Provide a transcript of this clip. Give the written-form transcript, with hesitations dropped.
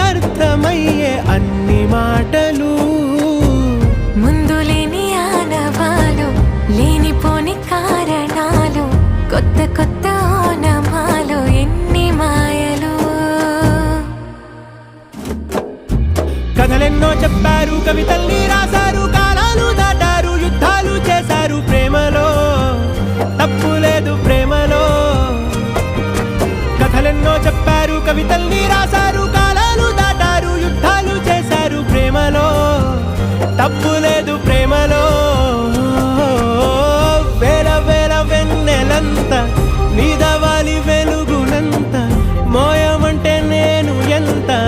అర్థమయ్యే అన్ని మాటలు ముందు లేని ఆనవాలు లేనిపోని కారణాలు కొత్త కొత్త ఓనమాలు ఎన్ని మాయలు కథలెన్నో చెప్పారు కవితల్ని రాశారు